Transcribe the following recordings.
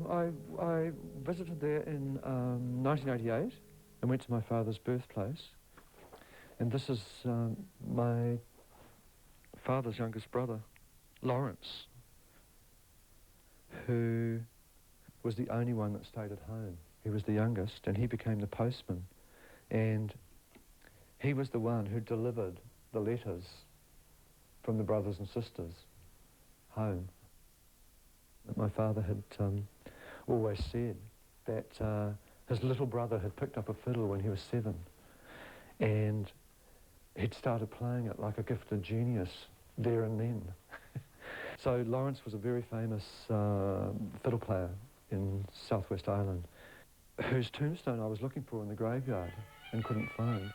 I visited there in 1988 and went to my father's birthplace. And this is my father's youngest brother, Lawrence, who was the only one that stayed at home. He was the youngest, and he became the postman. And he was the one who delivered the letters from the brothers and sisters home. My father had always said that his little brother had picked up a fiddle when he was 7, and he'd started playing it like a gifted genius there and then. So Lawrence was a very famous fiddle player in Southwest Ireland, whose tombstone I was looking for in the graveyard and couldn't find.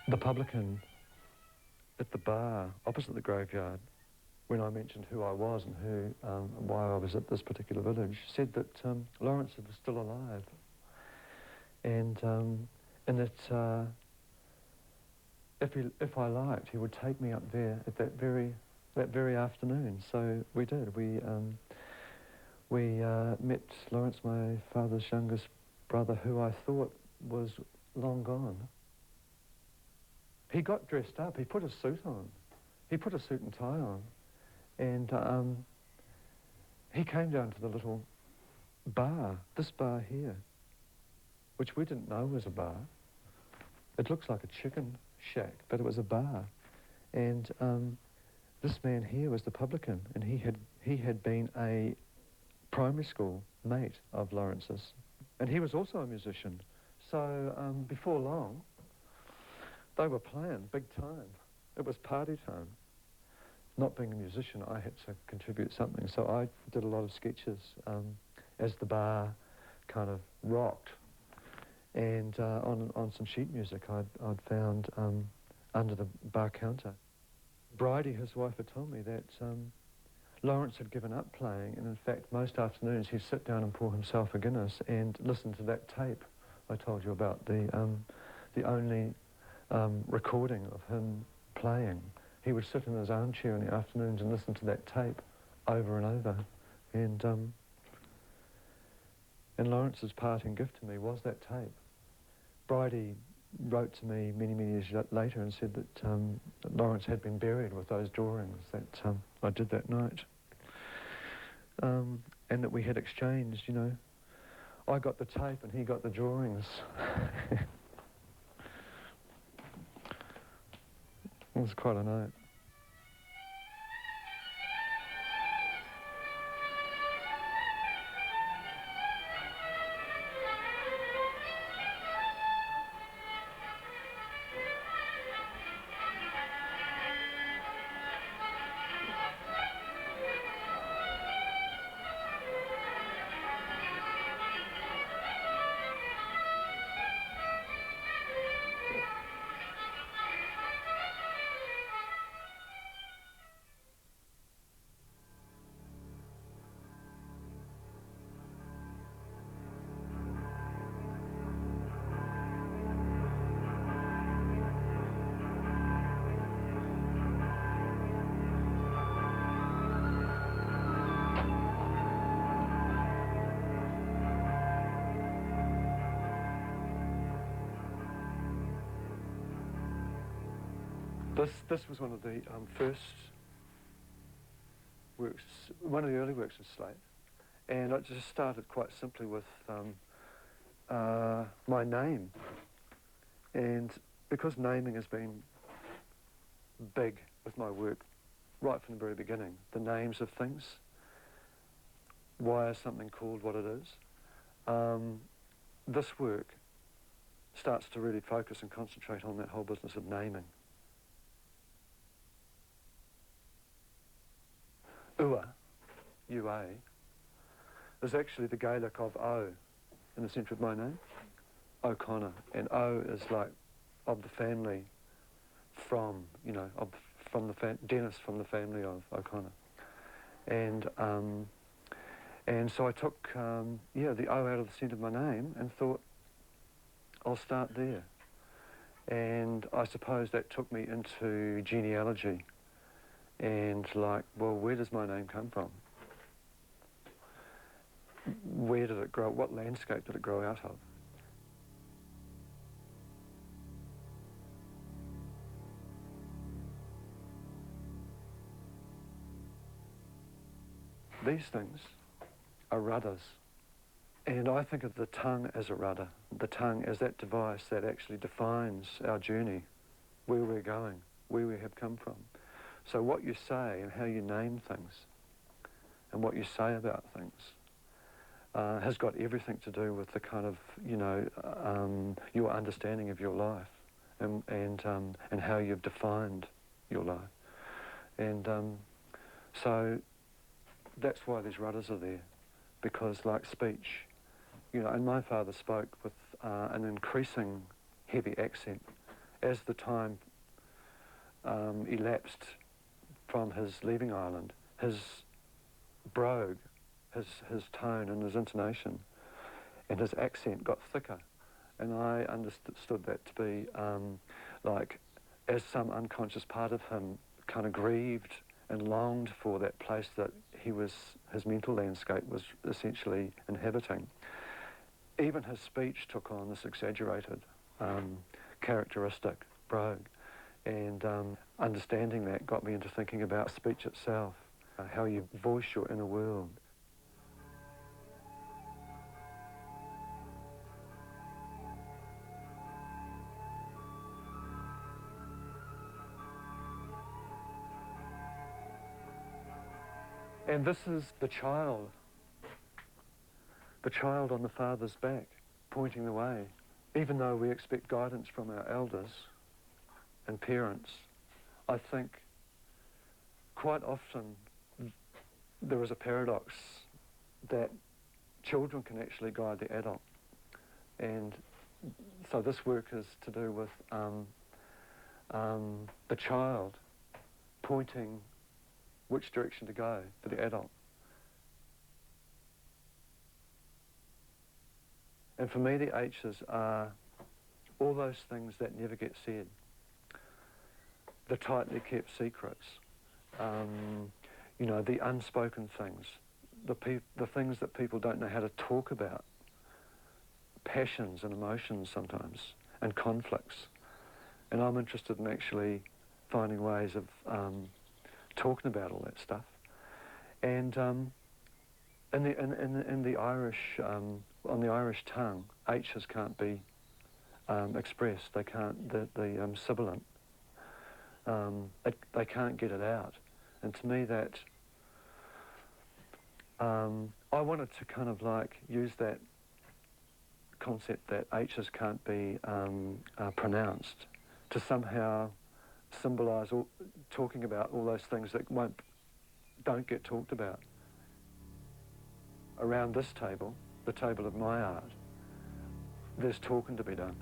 The publican at the bar opposite the graveyard, when I mentioned who I was and why I was at this particular village, said that Lawrence was still alive, and that if I liked, he would take me up there at that very afternoon. So we did. We met Lawrence, my father's youngest brother, who I thought was long gone. He got dressed up. He put a suit on. He put a suit and tie on. And he came down to the little bar, this bar here, which we didn't know was a bar. It looks like a chicken shack, but it was a bar. And this man here was the publican, and he had been a primary school mate of Lawrence's. And he was also a musician. So before long, they were playing big time. It was party time. Not being a musician, I had to contribute something, so I did a lot of sketches as the bar kind of rocked. And on some sheet music I'd found under the bar counter. Bridie, his wife, had told me that Lawrence had given up playing, and in fact most afternoons he'd sit down and pour himself a Guinness and listen to that tape I told you about, the only recording of him playing. He would sit in his armchair in the afternoons and listen to that tape over and over. And Lawrence's parting gift to me was that tape. Bridie wrote to me many, many years later and said that Lawrence had been buried with those drawings that I did that night. And that we had exchanged, you know. I got the tape and he got the drawings. It was quite a night. This was one of the first works, one of the early works of Slate, and I just started quite simply with my name, and because naming has been big with my work right from the very beginning, the names of things, why is something called what it is, this work starts to really focus and concentrate on that whole business of naming. Ua, U-A, is actually the Gaelic of O in the centre of my name, O'Connor, and O is like of the family from, you know, Dennis from the family of O'Connor. And so I took, the O out of the centre of my name and thought, I'll start there. And I suppose that took me into genealogy and like, well, where does my name come from? Where did it grow? What landscape did it grow out of? These things are rudders. And I think of the tongue as a rudder, the tongue as that device that actually defines our journey, where we're going, where we have come from. So what you say and how you name things and what you say about things has got everything to do with the kind of, you know, your understanding of your life and how you've defined your life. And so that's why these rudders are there, because like speech, you know, and my father spoke with an increasing heavy accent as the time elapsed from his leaving Ireland. His brogue, his tone and his intonation and his accent got thicker, and I understood that to be like as some unconscious part of him kind of grieved and longed for that place that his mental landscape was essentially inhabiting. Even his speech took on this exaggerated characteristic brogue, and understanding that got me into thinking about speech itself, how you voice your inner world. And this is the child on the father's back, pointing the way. Even though we expect guidance from our elders and parents, I think quite often there is a paradox that children can actually guide the adult. And so this work is to do with the child pointing which direction to go for the adult. And for me, the H's are all those things that never get said, the tightly kept secrets, you know, the unspoken things, the things that people don't know how to talk about, passions and emotions sometimes, and conflicts. And I'm interested in actually finding ways of talking about all that stuff. And in the Irish, on the Irish tongue, H's can't be expressed. They can't, the sibilant, they can't get it out. And to me that, I wanted to kind of like use that concept that H's can't be pronounced to somehow symbolise talking about all those things that don't get talked about. Around this table, the table of my art, there's talking to be done,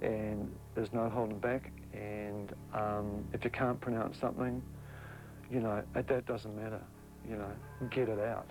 and there's no holding back. And if you can't pronounce something, you know, that doesn't matter. You know, get it out.